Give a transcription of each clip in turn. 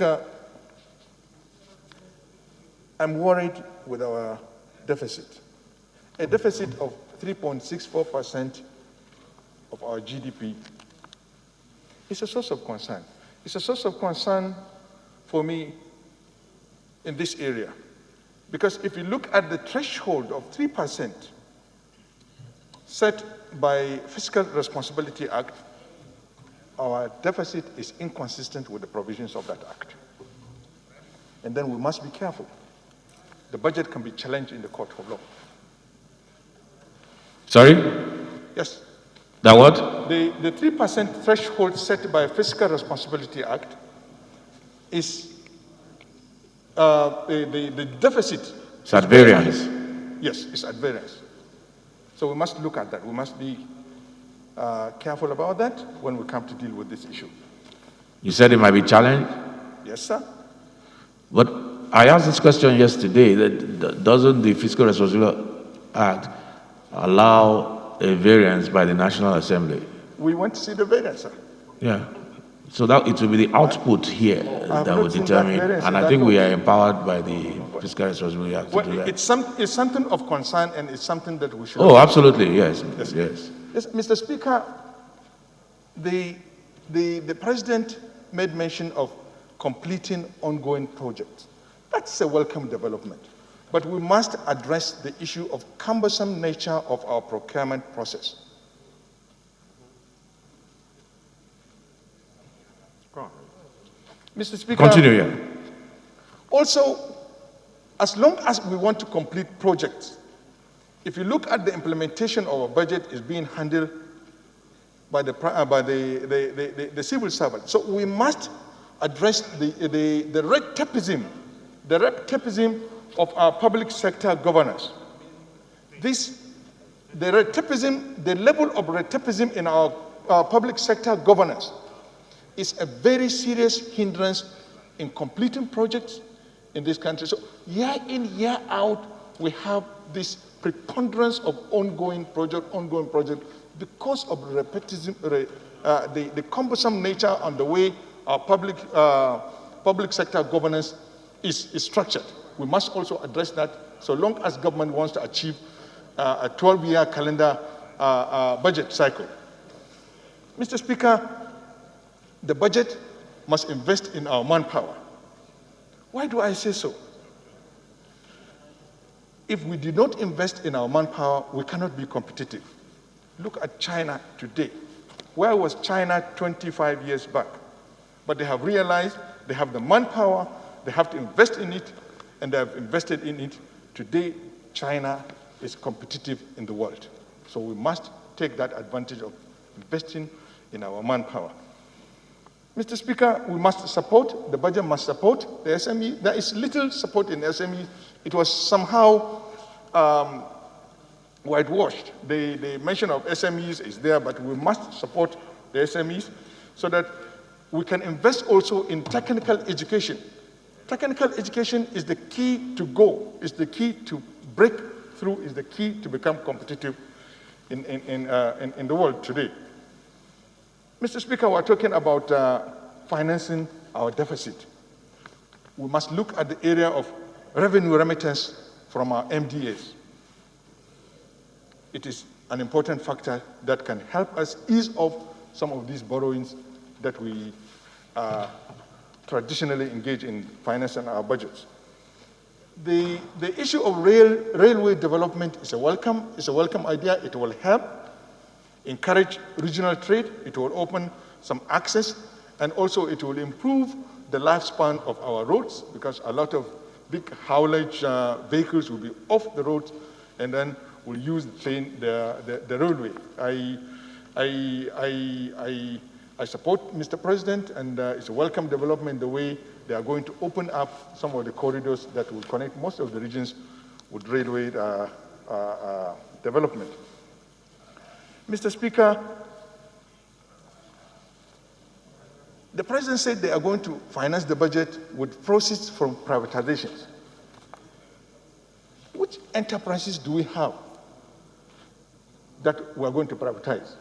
Speaker, I'm worried with our deficit. A deficit of 3.64% of our GDP is a source of concern. It's a source of concern for me in this area. Because if you look at the threshold of 3% set by Fiscal Responsibility Act, our deficit is inconsistent with the provisions of that act. And then we must be careful. The budget can be challenged in the court of law. Sorry? Yes. That what? The 3% threshold set by Fiscal Responsibility Act is the deficit. It's at variance. Yes, it's at variance. So we must look at that. We must be careful about that when we come to deal with this issue. You said it might be challenged? Yes, sir. But I asked this question yesterday, that doesn't the Fiscal Responsibility Act allow a variance by the National Assembly? We want to see the variance, sir. Yeah. So that it will be the output here that will determine, and I think we are empowered by the Fiscal Responsibility Act to do that. It's something of concern, and it's something that we should... Oh, absolutely, yes. Yes, Mr. Speaker, the President made mention of completing ongoing projects. That's a welcome development. But we must address the issue of cumbersome nature of our procurement process. Mr. Speaker, continue here. Also, as long as we want to complete projects, if you look at the implementation of our budget is being handled by the civil servant. So we must address the recidivism of our public sector governance. The level of recidivism in our public sector governance is a very serious hindrance in completing projects in this country. So year in, year out, we have this preponderance of ongoing project because of the cumbersome nature and the way our public sector governance is structured. We must also address that so long as government wants to achieve a 12-year calendar budget cycle. Mr. Speaker, the budget must invest in our manpower. Why do I say so? If we do not invest in our manpower, we cannot be competitive. Look at China today. Where was China 25 years back? But they have realized they have the manpower, they have to invest in it, and they have invested in it. Today, China is competitive in the world. So we must take that advantage of investing in our manpower. Mr. Speaker, we must support, the budget must support the SME. There is little support in SME. It was somehow whitewashed. The mention of SMEs is there, but we must support the SMEs so that we can invest also in technical education. Technical education is the key to go, is the key to break through, is the key to become competitive in the world today. Mr. Speaker, we're talking about financing our deficit. We must look at the area of revenue remittance from our MDAs. It is an important factor that can help us ease off some of these borrowings that we traditionally engage in financing our budgets. The issue of railway development is a welcome idea. It will help encourage regional trade, it will open some access, and also it will improve the lifespan of our roads because a lot of big haulage vehicles will be off the roads and then will use the railway. I support Mr. President, and it's a welcome development the way they are going to open up some of the corridors that will connect most of the regions with railway development. Mr. Speaker, the President said they are going to finance the budget with proceeds from privatizations. Which enterprises do we have that we are going to privatize?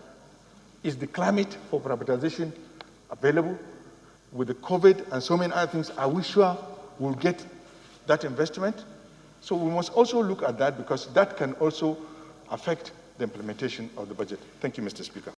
Is the climate for privatization available? with the COVID and so many other things, are we sure we'll get that investment? So we must also look at that because that can also affect the implementation of the budget. Thank you, Mr. Speaker.